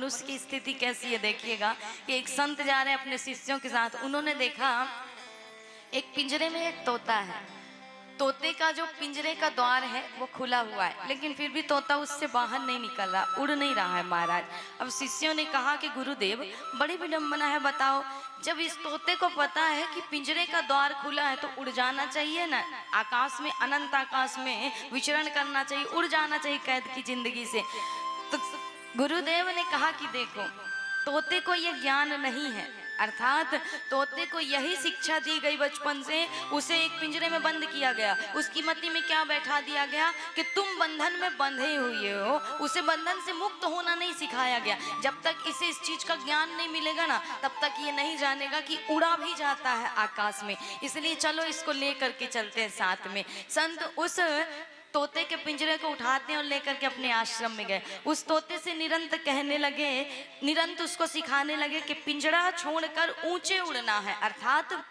मनुष्य की स्थिति कैसी है देखिएगा कि एक संत जा रहे हैं अपने शिष्यों के साथ। उन्होंने देखा एक पिंजरे में एक तोता है। तोते का जो पिंजरे का द्वार है वो खुला हुआ है, लेकिन फिर भी तोता उससे बाहर नहीं निकल रहा, उड़ नहीं रहा है महाराज। अब शिष्यों ने कहा कि गुरुदेव बड़ी विडंबना है, बताओ जब इस तोते को पता है कि पिंजरे का द्वार खुला है तो उड़ जाना चाहिए ना, आकाश में, अनंत आकाश में विचरण करना चाहिए, उड़ जाना चाहिए कैद की जिंदगी से। तो गुरुदेव ने कहा कि देखो तोते को यह ज्ञान नहीं है, अर्थात तोते को यही शिक्षा दी गई बचपन से, उसे एक पिंजरे में बंद किया गया, उसकी मति में क्या बैठा दिया गया कि तुम बंधन में बंधे हुए हो, उसे बंधन से मुक्त होना नहीं सिखाया गया। जब तक इसे इस चीज का ज्ञान नहीं मिलेगा ना तब तक ये नहीं जानेगा कि उड़ा भी जाता है आकाश में। इसलिए चलो इसको लेकर के चलते हैं साथ में। संत उस तोते के पिंजरे को उठाते हैं और लेकर के अपने आश्रम में गए। उस तोते से निरंतर कहने लगे, निरंतर उसको सिखाने लगे कि पिंजरा छोड़कर ऊंचे उड़ना है, अर्थात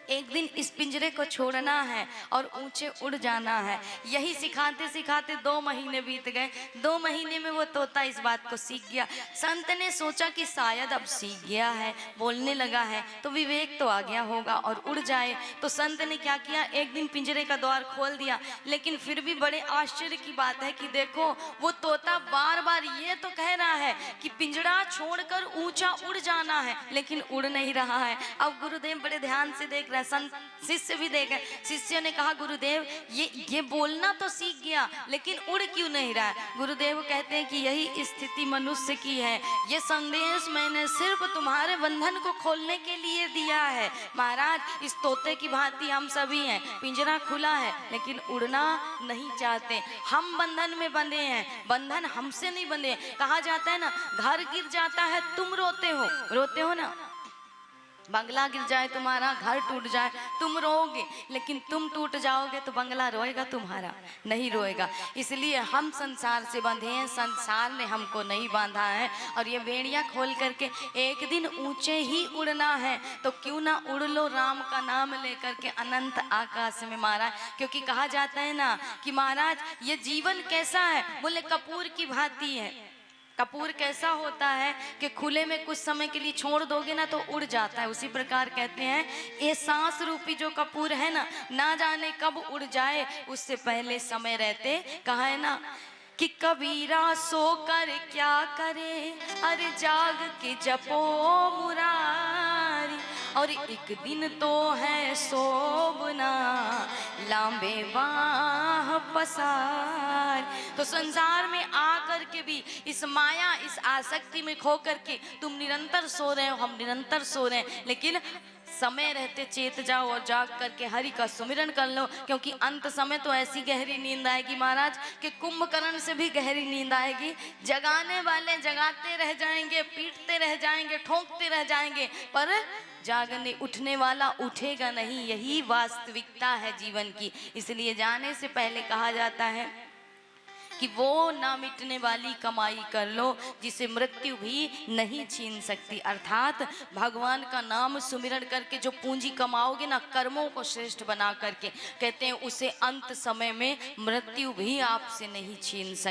एक दिन इस पिंजरे को छोड़ना है और ऊंचे उड़ जाना है। यही सिखाते सिखाते 2 महीने बीत गए। 2 महीने में वो तोता इस बात को सीख गया। संत ने सोचा कि शायद अब सीख गया है, बोलने लगा है तो विवेक तो आ गया होगा और उड़ जाए। तो संत ने क्या किया, एक दिन पिंजरे का द्वार खोल दिया। लेकिन फिर भी बड़े आश्चर्य की बात है कि देखो वो तोता बार बार ये तो कह रहा है कि पिंजरा छोड़कर ऊंचा उड़ जाना है, लेकिन उड़ नहीं रहा है। अब गुरुदेव बड़े ध्यान से देख रहे, संत शिष्य भी देखे। शिष्य ने कहा गुरुदेव ये बोलना तो सीख गया लेकिन उड़ क्यों नहीं रहा है। गुरुदेव कहते हैं कि यही स्थिति मनुष्य की है। ये संदेश मैंने सिर्फ तुम्हारे बंधन को खोलने के लिए दिया है महाराज। इस तोते की भांति हम सभी हैं, पिंजरा खुला है लेकिन उड़ना नहीं चाहते। हम बंधन में बंधे हैं, बंधन हमसे नहीं बंधे। कहा जाता है ना, घर गिर जाता है तुम रोते हो ना, बंगला गिर जाए तुम्हारा, घर टूट जाए तुम रोओगे, लेकिन तुम टूट जाओगे तो बंगला रोएगा तुम्हारा, नहीं रोएगा। इसलिए हम संसार से बंधे हैं, संसार ने हमको नहीं बांधा है। और ये बेड़ियां खोल करके एक दिन ऊंचे ही उड़ना है तो क्यों ना उड़ लो राम का नाम लेकर के अनंत आकाश में महाराज। क्योंकि कहा जाता है ना कि महाराज ये जीवन कैसा है, बोले कपूर की भांति है। कपूर कैसा होता है कि खुले में कुछ समय के लिए छोड़ दोगे ना तो उड़ जाता है। उसी प्रकार कहते हैं ये सांस रूपी जो कपूर है ना जाने कब उड़ जाए, उससे पहले समय रहते कहा है ना कि कबीरा सो कर क्या करे, अरे जाग के जपो मुरारी, और एक दिन तो है सोबना लांबे बाह पसार। तो संसार में आकर के भी इस माया, इस आसक्ति में खो करके तुम निरंतर सो रहे हो, हम निरंतर सो रहे हैं। लेकिन समय रहते चेत जाओ और जाग करके हरि का सुमिरन कर लो, क्योंकि अंत समय तो ऐसी गहरी नींद आएगी महाराज कि कुंभकर्ण से भी गहरी नींद आएगी। जगाने वाले जगाते रह जाएंगे, पीटते रह जाएंगे, ठोंकते रह जाएंगे, पर जागने उठने वाला उठेगा नहीं। यही वास्तविकता है जीवन की। इसलिए जाने से पहले कहा जाता है कि वो ना मिटने वाली कमाई कर लो जिसे मृत्यु भी नहीं छीन सकती। अर्थात भगवान का नाम सुमिरन करके जो पूंजी कमाओगे ना, कर्मों को श्रेष्ठ बना करके, कहते हैं उसे अंत समय में मृत्यु भी आपसे नहीं छीन सकती।